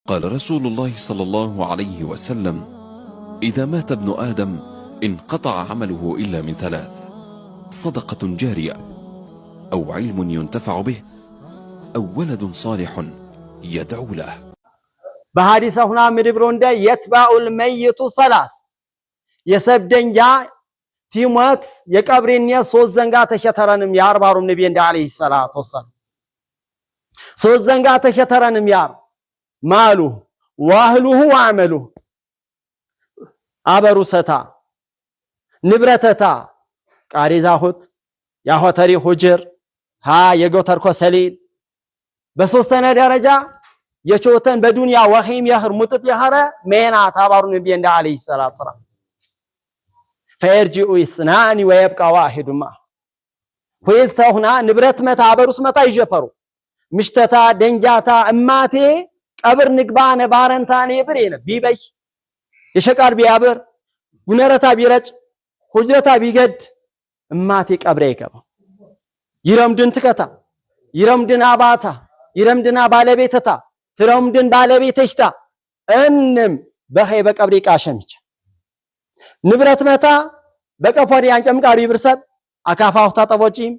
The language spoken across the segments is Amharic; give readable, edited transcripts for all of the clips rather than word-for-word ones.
قال رسول الله صلى الله عليه وسلم: إذا مات ابن آدم انقطع عمله إلا من ثلاث: صدقة جارية، أو علم ينتفع به، أو ولد صالح يدعو له. بحديث هنا من بروندا يتبع الميت ثلاث يسبدنجا تيمات يقبرنيا ሶስት ዘንጋ ተሸተረንም ያር ባሩ ነብይ እንደ አለይሂ ሰላቱ ወሰለም ሶስት ዘንጋ ተሸተረንም ያር ማሉ ዋህሉሁ ወአመሉ አበሩሰታ ንብረተታ ቃሪዛሁት ያሆተሪ ሁጅር ها የጎተርኮ ሰሊል በሶስተኛ ደረጃ የቾተን በዱንያ ወሂም ያህር ሙጥጥ ያህረ ሜና ታባሩ ነብይ እንደ አለይሂ ሰላቱ ወሰለም فيرجع اثنان ويبقى واحد ما ويثهنا ንብረት መታ አበሩስ መታ ይጀፈሩ ምሽተታ ደንጃታ እማቴ ቀብር ንግባነ ባረንታኔ ብሬነ ቢበይ የሸቃር ቢያብር ጉነረታ ቢረጭ ሁጅረታ ቢገድ እማቴ ቀብሬ ይገባ ይረምድን ትከታ ይረምድን አባታ ይረምድና ባለቤተታ ትረምድን ባለቤተሽታ እንም በኸይ በቀብሪ ቃሸምች ንብረት መታ በቀፎሪ አንጨምቃሪ ብርሰብ አካፋው ታጠቦጪም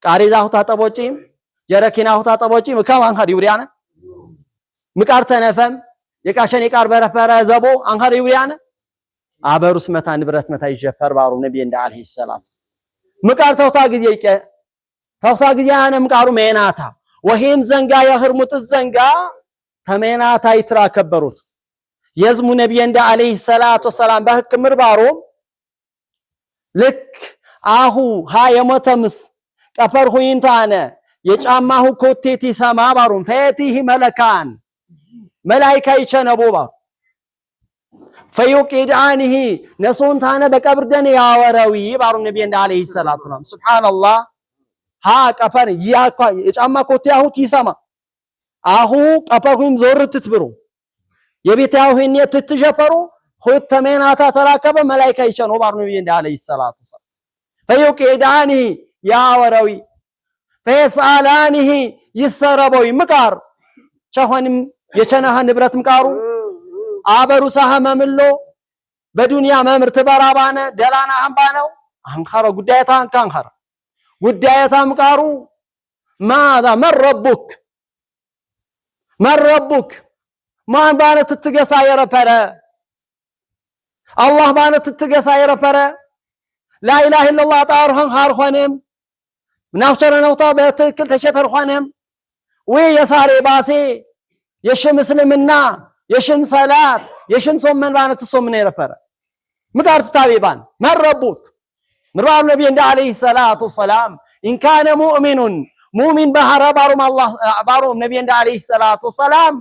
ቃሪዛው ታጠቦጪም ጀረኪናው ታጠቦጪም ከማን ሀዲ ውሪያነ ምቃር ተነፈም የቃሸን የቃር በረፈረ ዘቦ አንሃሪ ውሪያነ አበሩስ መታ ንብረት መታ ይጀፈር ባሩ ነብይ እንደ አለይሂ ሰላቱ ምቃር ተውታ ጊዜ ይቀ ተውታ ጊዜ አነ ምቃሩ ሜናታ ወሂም ዘንጋ የህርሙት ዘንጋ ተሜናታ ይትራከበሩት የዝሙ ነብይ እንደ አለይሂ ሰላቱ ወሰላም በህክምር ባሩ ልክ አሁ ها የሞተምስ ቀፈር ሁይንታነ የጫማሁ ኮቴቲ ሰማ ባሩን ፈቲህ መለካን መላእክት ይቸነቡ ባሩ ፈዩቂዳንህ ነሱንታነ በቀብር ደን ያወራዊ ባሩ ነብይ እንደ አለይሂ ሰላቱ ወሰላም ሱብሃንአላህ ها ቀፈር ያኳ የጫማ ኮቴ አሁ ይሰማ አሁ ቀፈሩም ዞርት ትብሩ የቤታው ሄኔ ትትጀፈሩ ሁት ተሜናታ ተራከበ መላእክት ይቸነቡ ባሩ ነብይ እንደ አለይሂ ሰላቱ ወሰላም فيقيدانه يا وروي فيسالانه يسربوي مقار ቻሆንም የቸነሃ ንብረት ምቃሩ አበሩ ሳህመምሎ በዱንያ መምርት በራባነ ደላና አንባነው አንኸረ ጉዳይታ አንካንኸረ ጉዳይታ ምቃሩ ماذا من ربك ማን ባነ ትትገሳ የረፈረ አላህ ባነ ትትገሳ የረፈረ لا اله الا الله طارهن خارخونم منافشر نوتا በትክክል ተሸተር ሆነም ወይ የሳሬ ባሴ የሽም እስልምና የሽም ሰላት የሽም ጾመን ባነት ጾመን የረፈረ ምቃር ስታቢባን መረቡክ ምራብ ነብይ እንደ አለይሂ ሰላቱ ወሰላም ان كان مؤمن بحر بارم الله بارم نبي እንደ አለይሂ ሰላቱ ወሰላም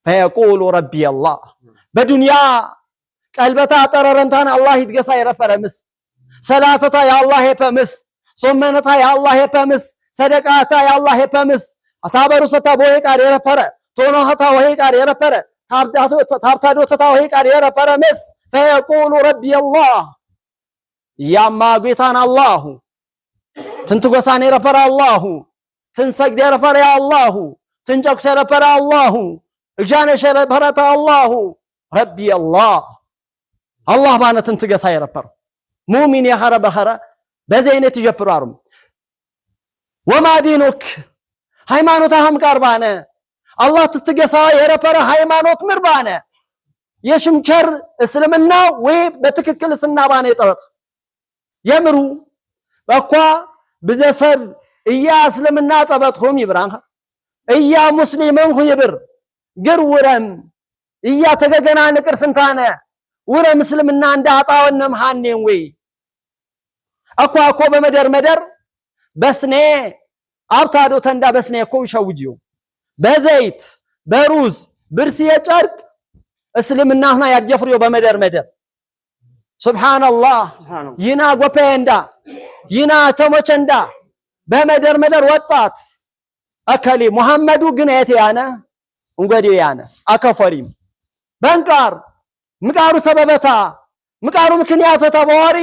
فيقول ربي الله በዱንያ ቀልበታ ጠረረንታን አላህ ይድገሳ የረፈረምስ ሰላተታ ያአላህ የፈምስ ጾመነታ ያአላህ የፈምስ ሰደቃታ ያአላህ የፈምስ አታበሩሰታ ቦይ ቃር የረፈረ ቶኖታ ወይ ቃር የረፈረ ታብታዶታ ወይ ቃር የረፈረምስ فيقول ربي الله ያማ ጌታን አላህ ትንትጎሳኔ የረፈረ አላህ ትንሰግድ የረፈረ አላህ ትንጨክሰ የረፈረ አላህ እጃነሽ የረፈረ አላህ ربي الله الله ባነትን ትገሳ የረፈረ ሙእሚን ያሐረ በሐረ በዘይነት ይጀፍራሩ وما دينك ሃይማኖታህም ቀርባነ አላህ ትትገሳ የረፈረ ሃይማኖት ምርባነ የሽምቸር እስልምና ወይ በትክክል ስናባነ ይጠበቅ የምሩ በኳ በዘሰብ እያ እስልምና ጠበጥሁም ይብራን እያ ሙስሊምን ሁ ይብር ግርውረም እያ ተገገና ንቅር ስንታነ ወረ ምስልምና እንዳጣውንም ሃኔን ወይ አኳ በመደር በስኔ አብታዶ ተንዳ በስኔ እኮ ይሸውጂው በዘይት በሩዝ ብርሲ የጨርቅ እስልምናህና ያርጀፍሪው በመደር ሱብሃንአላህ ይና ጎፔንዳ ይና ተሞቸንዳ በመደር ወጣት አከሊ ሙሐመዱ ግን ያነ እንግዲህ ያነ አከፈሪም በንቃር ምቃሩ ሰበበታ ምቃሩ ምክንያት ተባዋሪ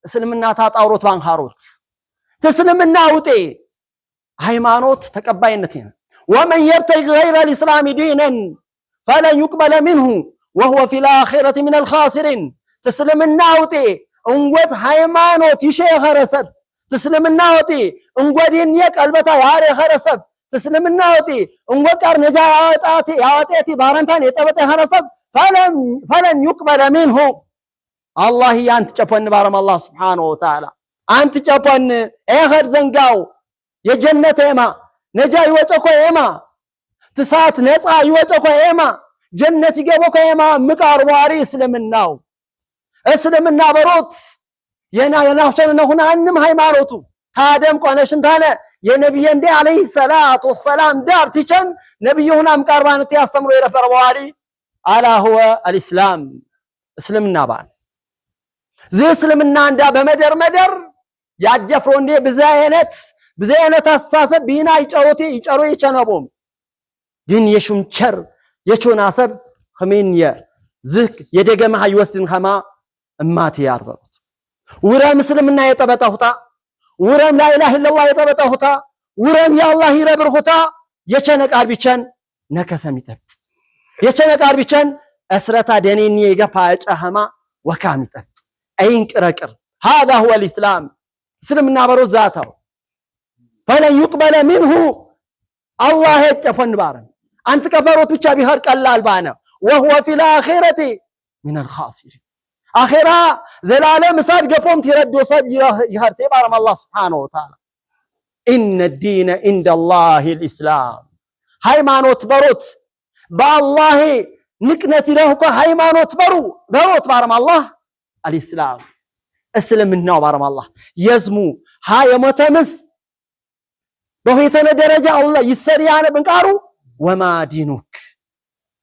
እስልምና ታጣውሮት ባንሃሮት ተስልምና ውጤ ሃይማኖት ተቀባይነት ነው ومن يبتغي غير الإسلام دينا فلن يقبل منه وهو في الآخرة من الخاسرين تسلمنا وتي انقود ሃይማኖት ይሸኸረሰብ تسلمنا وتي انقود ينيك البتا ياري خرسب تسلمنا وتي انقود قر نجا ያወጣቲ ባረንታን የጠበጠ خرسب فلن يقبل منه الله ያንተ ጨፈን ባረም الله سبحانه وتعالى አንተ ጨፈን እኸር ዘንጋው የጀነት የማ ነጃ ይወጨኮ የማ ትሳት ነፃ ይወጨኮ የማ ጀነት ይገበኮ የማ ምቃር ዋሪ እስልምና በሮት የናፍሰን ነው አንንም ሃይማኖቱ ታደም ቆነሽን ታለ የነብይ እንደ አለይሂ ሰላቱ ወሰላም ዳር ትቸን ነብዩናም ቃርባንት ያስተምሩ የረፈረ ዋሪ አላ هو الاسلام እስልምና ባል እስልምና እንዳ በመደር ያጀፍሮ እንደ ብዛይነት አሳሰብ ቢና ይጨሩ ይቸነቦም ግን የሹምቸር የቾናሰብ ኸሜንየ ዝክ የደገማ ይወስድን ኸማ እማት ያርበሩት ወራም እስልምና የጠበጣሁታ ወራም ላ ኢላሃ ኢላላህ የጠበጣሁታ ወራም ያአላህ ይረብርሁታ የቸነቃር ቢቸን ነከሰም ይጠብጥ የቸነቃር ቢቸን እስረታ ደኔኒ የገፋ ጨኸማ ወካም ይጠብጥ አይንቅረቅር هذا هو الاسلام እስልምና በሮት ዛታው فلن يقبل منه الله يتفن بارن انت كفروت ብቻ ቢሆን ቀላል ባነ وهو في الاخره من الخاسرين اخره ዘላለም ሳድ ገፎም ትረዶ ሰብ ይharቴ ባረም الله سبحانه وتعالى ان الدين عند الله الاسلام ሃይማኖት በሮት በአላህ ንቅነት ይለውኮ ሃይማኖት በሮት ባረም الله الاسلام እስልምናው ባረም الله የዝሙ ሃየመተምስ በሆይተነ ደረጃ አላህ ይሰሪያነ በንቃሩ ወማ ዲኑክ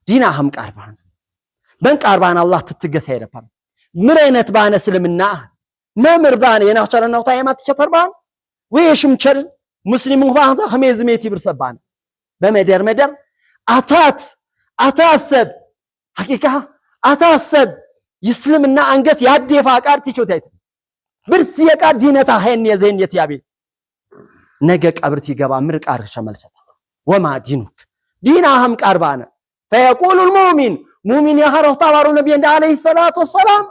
ዲናህም ቃርባን በንቃርባን አላህ ትትገሳ ይረፋል ምን አይነት ባነ እስልምና መምር ባነ የናቸረናው ታይማት ተሸፈርባን ወይሽምቸር ሙስሊሙ ባንታ ኸሜዝሜት ይብርሰባን በመደር አታሰብ ሐቂቃ አታሰብ ይስልምና አንገት ያደፋ ቃር ትቾት ብርስ የቃር ዲነታ ሀይን የዘንየት ያቤ ነገ ቀብርት ይገባ ምርቃር ሸመልሰታ ወማ ዲኑክ ዲናህም ቃርባነ فيقول المؤمن يهرو ታባሩ ነብይ እንደ አለይሂ ሰላቱ ወሰላም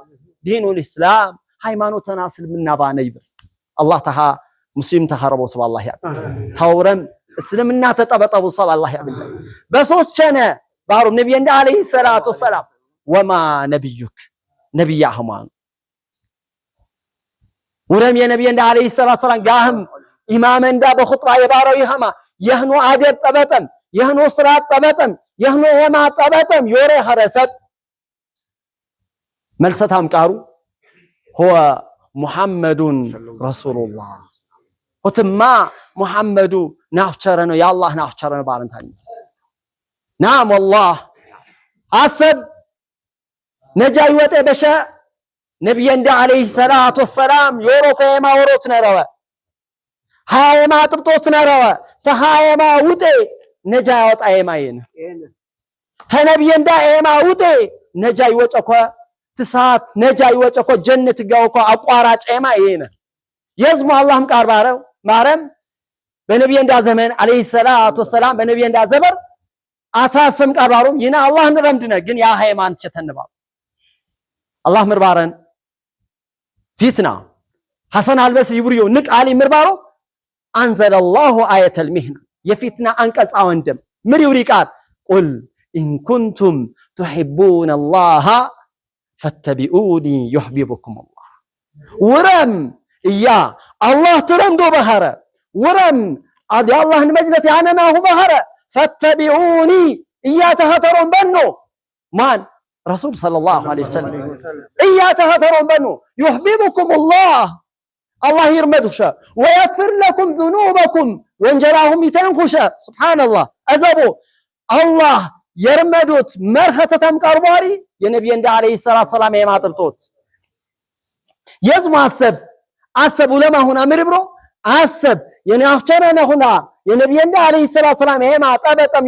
ዲኑ الاسلام ሃይማኖተና እስልምና ባነ ይብር አላህ ተሃ ሙስሊም ተሐረቦ ሰባላህ ያ ታውረም እስልምና ተጠበጠቡ ሰባላህ ያ በሶስት ቸነ ባሩ ነብይ እንደ አለይሂ ሰላቱ ወሰላም ወማ ነብዩክ ነብይ አህማን ወረም የነብይ እንደ አለይሂ ሰላቱ ወሰላም ጋህም ኢማም እንዳ በኹጥባ የባረው ይኸማ የህኑ አደብ ጠበጠም የህኑ ስራት ጠበጠም የህኑ የማ ጠበጠም ዮሬ ሐረሰብ መልሰታም ቃሩ هو محمد رسول الله ወትማ ሙሐመዱ ናፍቸረ ነው ያአላህ ናፍቸረ ነው ባረንታን ናም والله አሰብ ነጃ ይወጣ በሻ ነብይ እንደ አለይሂ ሰላቱ ወሰላም ዮሮ ከማ ወሮት ነረወ ሃይማ ጥብጦት ነረወ ተሃይማ ውጤ ነጃ ያወጣ የማይነ ተነብይ እንደ ሃይማ ውጤ ነጃ ይወጨኮ ትሳት ነጃ ይወጨኮ ጀነት ጋውኮ አቋራጭ የማይነ የዝሙ አላህም ቃርባረው ማረም በነብይ እንደ ዘመን አለይሂ ሰላቱ ወሰላም በነብይ እንደ ዘበር አታሰም ቃርባሩ ይና አላህን ረምድነ ግን ያ ሃይማኖት ተተንባ አላህ ምርባረን ፊትና ሐሰን አልበስሪ ይብሪዮ ንቅ አሊ ምርባሩ አንዘለ الله آية المهنة يفتنا أنكس أوندم مريوري قال قل إن كنتم تحبون الله فاتبعوني يحببكم الله ورم يا الله ترمدو بهرة ورم أدي الله المجنة عننا هو بهرة فاتبعوني إيا تهترون بنو من رسول صلى الله عليه وسلم إيا تهترون بنو يحببكم الله الله يرمدوشا ويغفر لكم ذنوبكم وانجراهم يتنخشا سبحان الله أزبو الله يرمدوت مرختتم قرباري يا نبي عليه الصلاة والسلام يا معطلتوت يزم عسب لما هنا مربرو عسب يعني أخشرنا هنا يا نبي عليه الصلاة والسلام يا معطلتم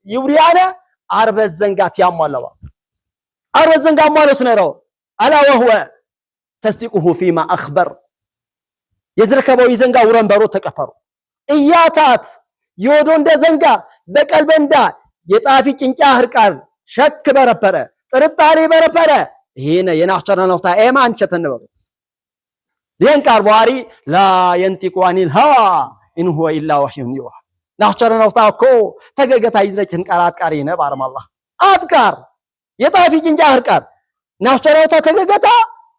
يوريانا عرب الزنقات يا مالوا عرب الزنقات مالوا سنرو ألا وهو تصديقه فيما أخبر يزركبو يزنقا ورنبرو تكفرو إياتات يودون ده زنقا بقلبن دا يطافي ጭንጫ ህርቃር ሸክ በረበረ ጥርጣሬ በረበረ ይሄን የናፍጨና ነውታ ኤማን ቸተነበሩ ينكر بواري لا ينطق عن الهوى إن هو إلا وحي يوحى نحشر نوتاكو تجاجتا يزرجن قرات قارينه بارم الله أذكر يطافي جنجار كار نحشر نوتا تجاجتا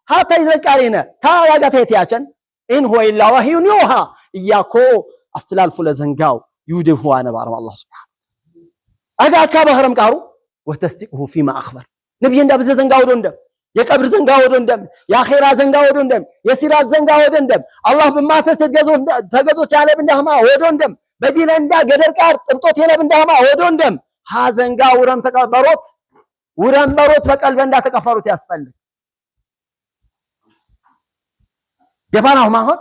حتى يزرج قارينه تا ياجتا يتياچن إن هو إلا وحي يوحى إياكو استلال فل زنجاو يودف هو أنا بارم الله سبحانه أجا كابهرم قارو وتصدقه فيما أخبر نبي يندا بز زنجاو دوندم የቀብር ዘንጋ ወደንደም ያኺራ ዘንጋ ወደንደም የሲራት ዘንጋ ወደንደም አላህ በማተሰት ተገዞች ያለ እንደማ ወደንደም በዲነንዳ ገደር ቃር ጥብጦት የለ እንደማ ወደንደም ها ዘንጋ ውረም ተቀበሮት በቀልበንዳ ተቀፈሩት ያስፈልግ ደፋናው ማሆን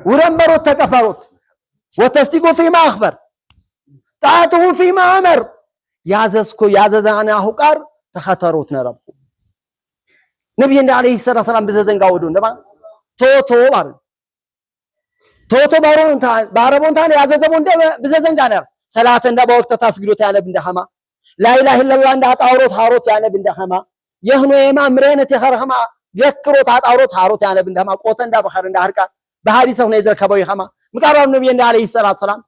ውረም በሮት ተቀፈሩት ወተስቲቁ فيما اخبر طاعته فيما امر ያዘዝኩ ያዘዛና ሁቃር ተኸተሩት ነረብ نبي عليه الصلاة والسلام بزنجا ودون دما توتو بار توتو بارون تاني عززبون ده بزنجا نر صلاة عند بوقت تاسجدوا تاني بندهما لا إله إلا الله عند هاروت تاني بندهما يهنو إما مرينة تخرهما يكروا هاروت تاني بندهما قوتن ده بخير عند هركا بحديثه نيزر كبوي خما مكرر النبي عليه الصلاة والسلام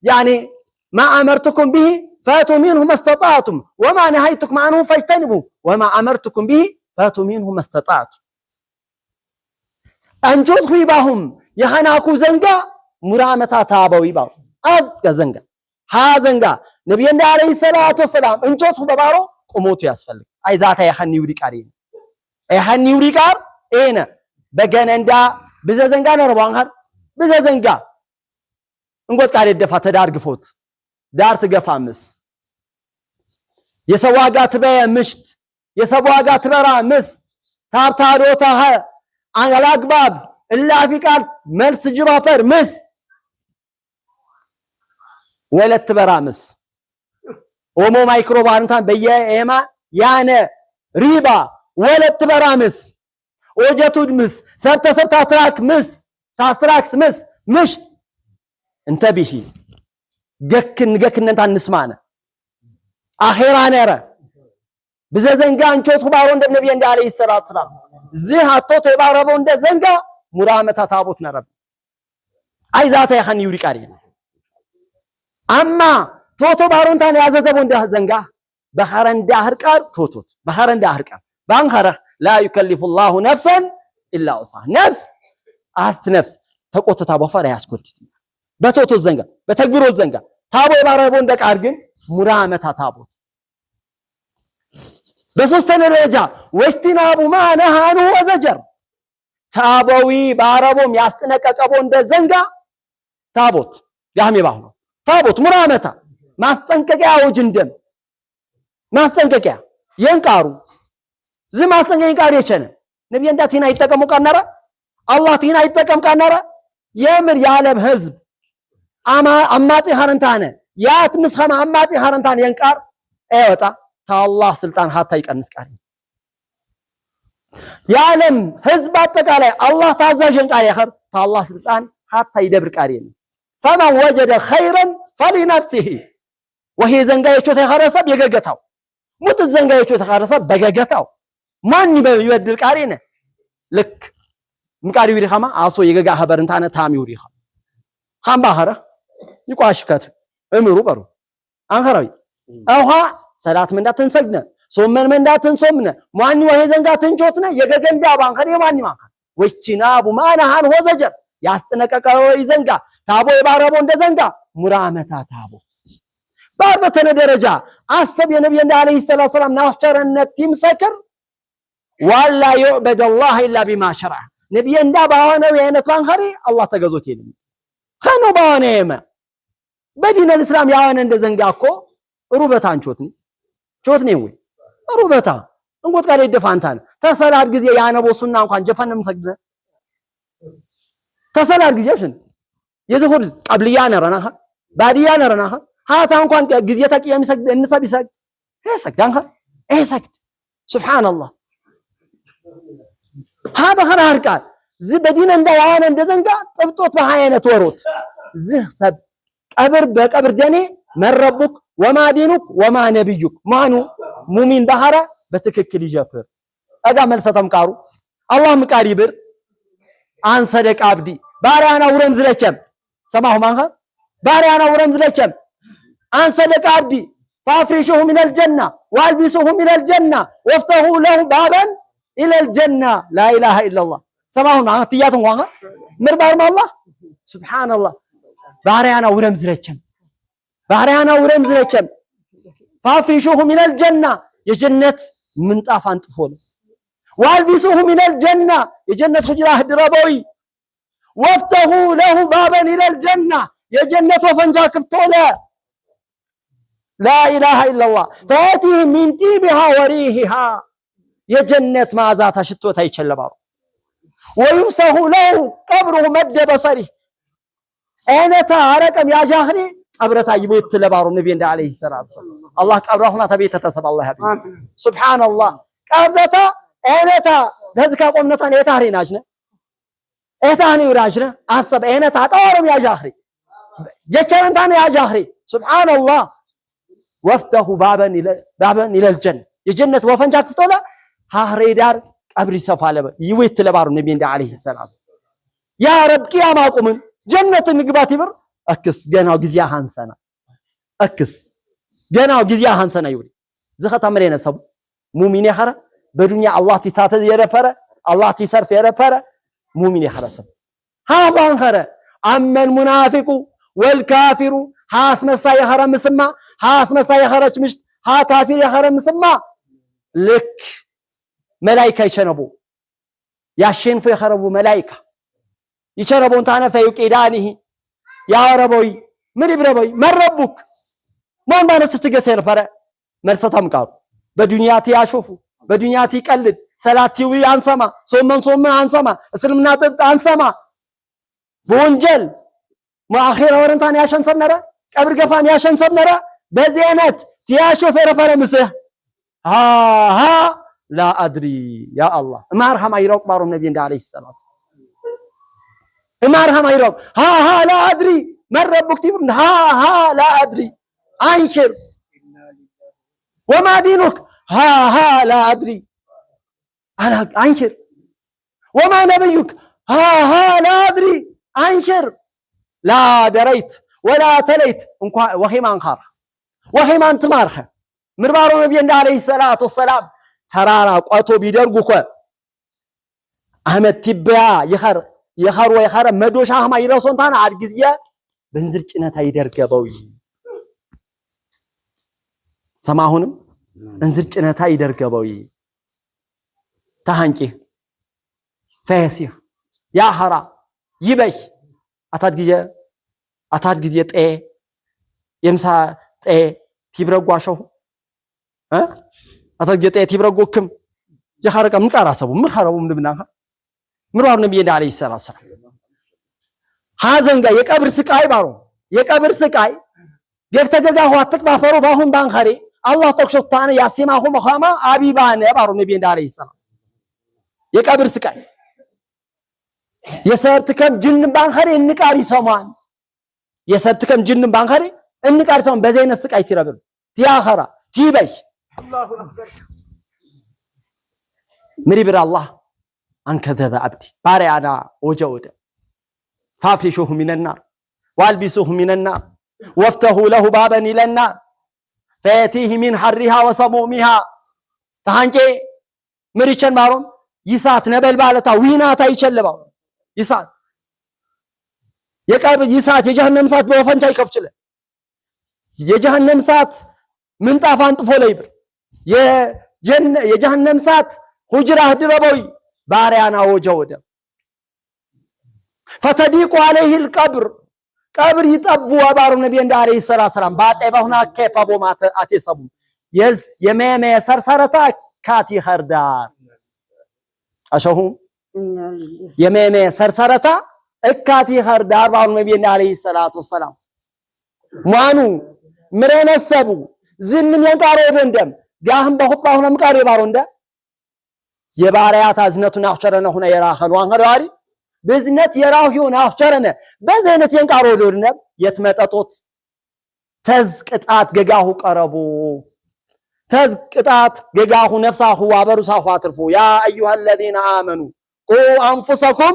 يعني ما أمرتكم به فاتوا منه ما استطعتم وما نهيتكم عنه فاجتنبوا وما أمرتكم به فاتوا منه ما استطعت انجوت خيباهم يهناكو زنقا مرامتا تابوي باو ازق زنقا ها زنقا نبي عليه الصلاة والسلام انجوت خبارو قموت ياسفل اي ذاتا يخني يوري قارين يخني يوري قار اينا بغنندا بزا زنقا نربان هر بزا زنقا انقوت قاري الدفا تدار قفوت دار تقفا مس يسواقا تبايا مشت የሰዋጋ ትበራ ምስ ታብታዶታህ አንላግባብ እላፊ ቃል መልስ ጅባፈር ምስ ወለት ትበራ ምስ ኦሞ ማይክሮባንታን በየኤማ ያነ ሪባ ወለት ትበራ ምስ ወጀቱድ ምስ ሰብተሰብታ ትራክ ምስ ታስትራክስ ምስ ምሽት እንተቢሂ ገክነንታ እንስማነ አኺራ ነረ بزنجا انچوت خبارون ده نبي عليه الصلاه والسلام زي هاتو تباربو እንደ ዘንጋ ሙራመታ ታቦት ነረብ አይ ዛታ ያኸን ይውሪ ቃሪ አማ ቶቶ ባሮንታን ያዘዘቡ እንደ ዘንጋ በሐረንዳ ህርቃር ቶቶት በሐረንዳ ህርቃር ባንኸረ لا يكلف الله نفسا الا وسعها نفس አስት ነፍስ ተቆጥታ በፈራ ያስቆጥት በቶቶ ዘንጋ በተግብሮ ዘንጋ ታቦ ባረቦ እንደ ቃር ግን ሙራመታ ታቦት በሶስተኛ ደረጃ ወስቲናቡ ማነሃኑ ወዘጀር ታቦዊ ባረቦም ያስጠነቀቀቦ እንደ ዘንጋ ታቦት ያህሜ ባሁን ታቦት ሙራመታ ማስጠንቀቂያ ወጅንደም ማስጠንቀቂያ የንቃሩ ማስጠንቀቂያ ቃር የቸነ ነብይ እንዳቲና ይተቀሙ ቀናራ አላህ ቲና ይተቀም ቀናራ የምር ያለም ህዝብ አማጺ ሀረንታነ ያት ምስኸማ አማጺ ሀረንታነ የንቃር አይወጣ ታላህ ስልጣን ሀታ ይቀንስ ቃሪ ያለም ህዝብ አጠቃላይ አላህ ታዛዥን ቃሪ ያኸር ታላህ ስልጣን ሀታ ይደብር ቃሪ ነው فمن وجد خيرا فلنفسه وهي ዘንጋዮቹ ተኸረሰብ የገገታው ሙት ዘንጋዮቹ ተኸረሰብ በገገታው ማን ይበድል ቃሪ ነው ልክ ምቃሪ ይሪኻማ አሶ የገጋ ሀበርንታነ ታም ይሪኻ ኻምባኸረ ይቋሽከት እምሩ በሩ አንኸራዊ አውሃ ሰላት መንዳትን ሰግነ ሶመን መንዳትን ሶምነ ማን ወሄ ዘንጋትን ጆትነ የገገንዳ ባንከር የማን ማካ ወጭናቡ ማናሃን ወዘጀር ያስጠነቀቀው ይዘንጋ ታቦ የባረቦ እንደ ዘንጋ ሙራመታ ታቦት ባርበተነ ደረጃ አሰብ የነብዩ አለይሂ ሰላቱ ሰላም ናፍቸረነት ይምሰክር ዋላ ይዕበድ الله الا بما شرع ነብዩ እንዳ ባሆነው የነት ባንከሪ አላህ ተገዞት የለም ከኖ ባሆነየማ በዲን الاسلام ያወነ እንደ ዘንጋ እኮ ሩበታን ቾትኒ ወይ ሩበታ እንጎት ጋር ይደፋንታን ተሰላት ጊዜ ያነበሱና እንኳን ጀፈንም ሰግደ ተሰላት ጊዜሽን የዙሁር ቀብልያ ነረና ባዲያ ነረና ሃታ እንኳን ጊዜ ተቂየም ሰግደ እንሰብ ይሰግ ሰግዳንካ ሰግድ ሱብሃንአላህ ها بخنا هرقال زي بدينا እንደ ያነ እንደ ዘንጋ ጥብጦት በሃይነት ወሮት ዝህ ሰብ ቀብር በቀብር ደኔ መረቡክ ወማ ዲኑክ ወማ ነብዩክ ማኑ ሙሚን ባህራ በትክክል ይጀፍር አጋ መልሰተም ቃሩ አላህ ምቃሪ ብር አንሰደቅ አብዲ ባሪያና ውረም ዝለቸም ሰማሁ ማንኸ ባሪያና ውረም ዝለቸም አንሰደቅ አብዲ فافرشه من الجنة والبسه من الجنة وافتحوا له بابا إلى الجنة لا إله إلا الله سماهم تياتهم وانا مربار ما الله سبحان الله باريانا ورم زرچم باريانا ورم زرچم فافرشه من الجنة يجنة منطاف انطفول والبسه من الجنة يجنة حجرة دربوي وافتحوا له بابا إلى الجنة يجنة وفنجا كفتوله لا إله إلا الله فاتيه من طيبها وريحها يجنة ما ذاتها شتوتها يتشلبار ويفسح له قبره مد بصره أين تاركم يا جاهري قبرتا يبيت تلبار النبي عليه الصلاة والسلام الله قبره هنا تبيت تسب الله حبيبي سبحان الله قبرتا أين تذكر قمنتا يتهري ناجنا يتهني وراجنا أصب أين تطورم يا جاهري جتشرنتان يا جاهري سبحان الله وفتح بابا إلى الجنة الجنة وفنجا كفتولا هاري دار قبر سفالة يويت لبار النبي عليه السلام يا رب قياما قومن جنة النقبات بر أكس جناو جزيا هانسنا أكس جناو جزيا هانسنا يوري زخت أمرنا سب مؤمن خرا بدنيا الله تسات يرفرا الله تسرف يرفرا مؤمن خرا سب ها بان خرا أما المنافق والكافر هاس مسا يخرا مسما هاس مسا يخرج مش ها كافر يخرج مسما لك ملائكة يشنبو ياشين في يخربوا ملائكة يشربون تانا في يقيدانه يا ربوي من بربوي من ربك من بانت تتجسر فرا مرستهم قال بدنياتي أشوفه بدنياتي قلد صلاتي وي أنسما صوم أنسما اسلمنا أنسما بونجل ما آخر ورنتان ياشن سبنرا قبر قفان ياشن سبنرا بزينت تياشو فرا مسه ها لا أدري يا الله ما أرحم أيروك بارو النبي عليه الصلاة ما أرحم أيروك ها لا أدري من ربك تقول ها لا أدري أنشر وما دينك ها لا أدري أنا أنشر وما نبيك ها لا أدري أنشر لا دريت ولا تليت وهي ما انخار وهي ما انتمارخ مربارو النبي عليه الصلاة والسلام ترارا قطو بيدرغو كو احمد تبيا يخر ويخر مدوش احما يرسون تانا ادغزيا بنزر ጭነታ ይደርገበው ሰማሁንም በንዝር ጭነታ ይደርገበው ታንቂ ፈሲህ ያ ሐራ ይበይ አታት ጊዜ ጤ የምሳ ጤ ትብረጓሸው አታት ጊዜ ጤ ትብረጎክም يخرج من كراسبه من خربوا من بناها مروار النبي عليه الصلاة والسلام هذا جا يكبر سكاي بارو يكبر سكاي يكتجا هو تكبر فرو باهم بانخري الله تكشف تاني ياسماهم خاما أبي بانه بارو النبي عليه الصلاة يكبر سكاي يسرتكم جن بانخري النكاري سمان يسرتكم جن بانخري النكاري سمان بزين السكاي ترابل تياخرا تيبش الله أكبر مريبر الله أن كذب عبدي باري أنا وجود فافرشه من النار والبسه من النار وافتحوا له بابا إلى النار فيأتيه من حرها وسمومها تهانجي مريشن بارون يسات نبل بالتا ويناتا يشلبا يسات يقابل يسات يجهنم سات بوفنجا يكفچله يجهنم سات من طافان طفو ليبر يجهنم سات حجرة دربوي باريانا وجوده فتضيق عليه القبر قبر يطبوا بارو النبي عليه الصلاة والسلام باطيبه هنا كيفابو ما اتيسبو يز يميمي سرسرتا كاتي خردار اشهو يميمي سرسرتا اكاتي خردار بارو النبي عليه الصلاة والسلام مانو مرنسبو زنم ينقارو بندم جاهم بخطبه هنا مقاري بارو نده የባሪያት አዝነቱን አፍቸረነ ሆነ የራኸን ዋንገራሪ በዝነት የራሁን አፍቸረነ በዘነት የንቃሮ ዶርነ የትመጠጦት ተዝቅጣት ገጋሁ ቀረቡ ተዝቅጣት ገጋሁ ነፍሳሁ ወበሩሳሁ አትርፉ ያ አዩሃ الذين آمنوا قوا أنفسكم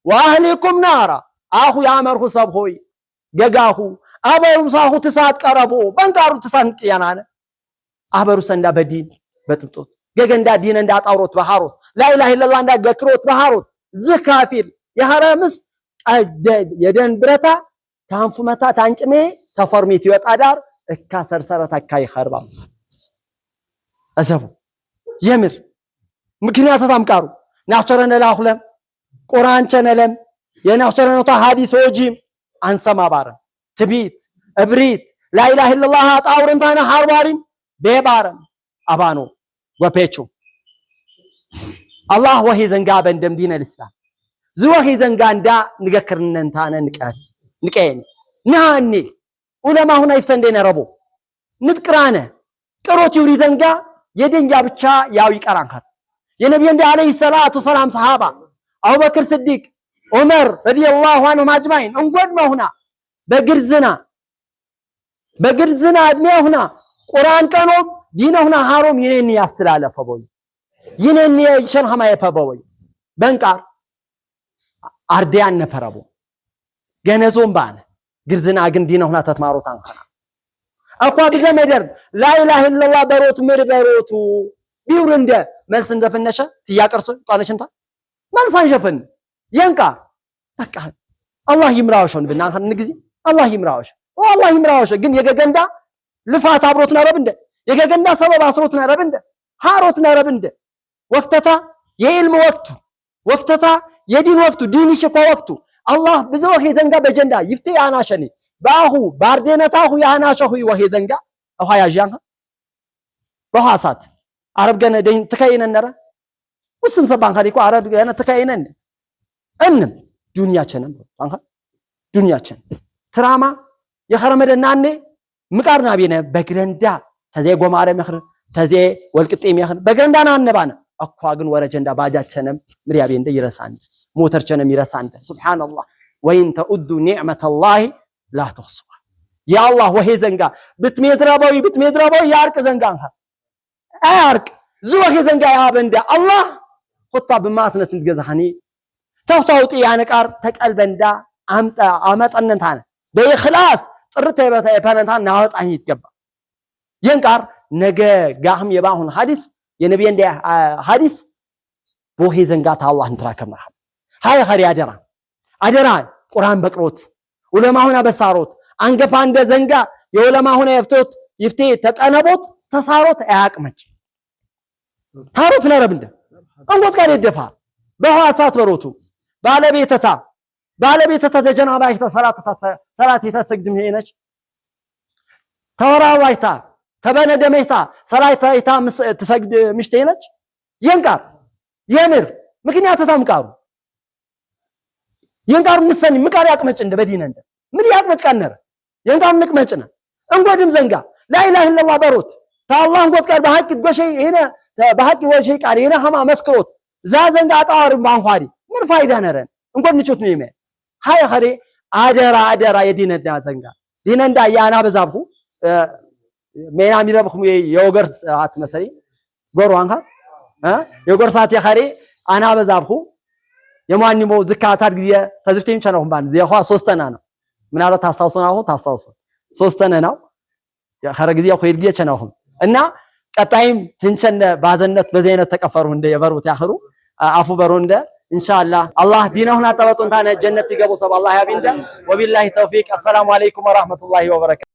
وأهليكم نارا አሁ ያመርሁ ሰብ ሆይ ገጋሁ አበሩሳሁ ትሳት ቀረቡ በንቃሩ ትሳንቅ ያናነ አበሩሰንዳ በዲን በጥብጦት ገገንዳ ዲን እንዳ ጣውሮት በሃሮት ላኢላሃ ኢላላህ እንዳ ገክሮት በሃሮት ዝካፊር የሐራምስ የደን ብረታ ታንፉ መታ ታንጭሜ ተፈርሚት ይወጣዳር እካ ሰርሰረት አካይ ኸርባ አዘቡ የምር ምክንያት ታምቃሩ ናቸረነ ላሁለም ቁርአን ቸነለም የናቸረነ ሐዲስ ወጂም አንሰማ ባረ ትቢት እብሪት ላኢላሃ ኢላላህ ጣውረንታና ሐርባሪም በባረም አባኖ ወፔቹ አላህ ወሂ ዘንጋ በእንደም ዲን الاسلام ዝወሂ ዘንጋ እንዳ ንገክርነንታነ ንቀየን ናኒ ዑለማ ሁና ይፍተንደነ ረቦ ንጥቅራነ ቅሮት ይውሪ ዘንጋ የደንጃ ብቻ ያው ይቀራንካት የነብዩ እንደ አለይሂ ሰላቱ ሰላም ሰሃባ አቡበክር ስዲቅ ዑመር ረዲየላሁ ዐንሁ ማጅማኢን እንጎድ መሁና በግርዝና እድሜ ሁና ቁርአን ቀኖም ዲነ ሁና ሃሮም ይነኒ ያስተላለፈ ቦይ ይነኒ ይቸን ሐማየ ፈቦይ በንቃር አርዲያን ነፈረቦ ገነዞም ባነ ግርዝና ግን ዲነ ሁና ተትማሮት አንከና አኳ ቢዘመደር ላኢላሃ ኢላላህ በሮት ምርበሮቱ ቢውርንደ መልስ እንደፈነሸ ትያቀርሱ ቃነሽንታ መልሳን ሸፈን የንቃ በቃ አላህ ይምራውሽን ብናን ንግዚ አላህ ይምራውሽ ግን የገገንዳ ልፋት አብሮት ነረብ እንደ የገገንዳ ሰበብ አስሮት ነረብ እንደ ሃሮት ነረብ እንደ ወቅተታ የኢልም ወቅተታ የዲን ወቅቱ ዲን ይሽፋ ወቅቱ አላህ ብዙ ሄዘንጋ በጀንዳ ይፍቴ ያናሸኒ ባሁ ባርዴነታሁ ያናሸሁ ወሄ ዘንጋ አሁ ያጃንካ በሐሳት አረብ ገነ ደን ተከይነነረ ወስን ሰባን ካዲኮ አረብ ገነ ተከይነን እንም ዱንያቸንም አንካ ዱንያቸን ትራማ የኸረመደናኔ ምቃርና ቢነ በግረንዳ ተዜ ጎማረ መኽር ተዜ ወልቅጤ መኽር በግረንዳና አነባነ አኳ ግን ወረጀንዳ ባጃቸንም ምሪያቤ እንደ ይረሳን ሞተርቸንም ይረሳን ሱብሃንአላህ ወይን ተኡዱ ኒዕመተላሂ ላ ተኽሱሃ ያ አላህ ወሄ ዘንጋ ብትሜድራባዊ ያርቅ ዘንጋንካ አያርቅ ዝወሄ ዘንጋ ያበንዳ አላህ ኹጣ በማስነት እንድገዛኒ ተውታውጥ ያነቃር ተቀልበንዳ አመጠነንታነ በኢኽላስ ጥርተ የበታ የፈነንታን ናወጣኝ ይገባ የንቃር ነገ ጋህም የባሁን ሐዲስ የነብዩ እንደ ሐዲስ ቦሄ ዘንጋታ አላህ እንተራከምና ሃይ ኸሪ አደራ ቁርአን በቅሮት ዑለማውና በሳሮት አንገፋ እንደ ዘንጋ የዑለማውና ይፍቴ ተቀነቦት ተሳሮት አያቅመጭ ታሮት ነረብንደ አንጎት ጋር ይደፋ በሐሳት በሮቱ ባለቤተታ ተጀናባይታ ሰላት የተሰግድም ሄነች ተወራዋይታ ተበነደመይታ ሰላይታ ተሰግድ ምሽቴነች የንቃር የምር ምክንያት ታምቃሩ የንቃር ምሰኒ ምቃር ያቅመጭ እንደ በዲነ እንደ ምን ያቅመጭ ቀነረ የንቃር ንቅመጭና እንጎድም ዘንጋ ላኢላሃ ኢላላህ በሮት ታላህ እንጎት ጋር በሐቅ ጎሸይ ሄነ በሐቅ ወሸይ ቃል ሄነ ሐማ መስክሮት ዛ ዘንጋ አጣር ማንኳዲ ምን ፋይዳ ነረን እንጎድ ንጩት ነው ይመ ሃይ ኸሪ አደራ የዲነ ዘንጋ ዲነ እንዳ ያና በዛብሁ ሜና ሚረብኹም የወገር ሰዓት መሰሪ ጎርዋንካ የወገር ሰዓት የኸሪ አና በዛብሁ የማንሞ ዝካታት ጊዜ ተዝፍቴም ቸነው ባን ዘኻ ሶስተና ነው ምናልባት ታስታውሱ ሶስተና ነው የኸረ ጊዜ ኮይል ጊዜ ቸነው እና ቀጣይም ትንቸነ ባዘነት በዘይነት ተቀፈሩ እንደ የበሩት ያخሩ አፉ በሩ እንደ ኢንሻአላህ አላህ ዲነሁና ተወጡንታነ ጀነት ይገቡ ሰብ አላህ ያቢንዳ ወቢላሂ ተውፊቅ አሰላሙ አለይኩም ወራህመቱላሂ ወበረካቱ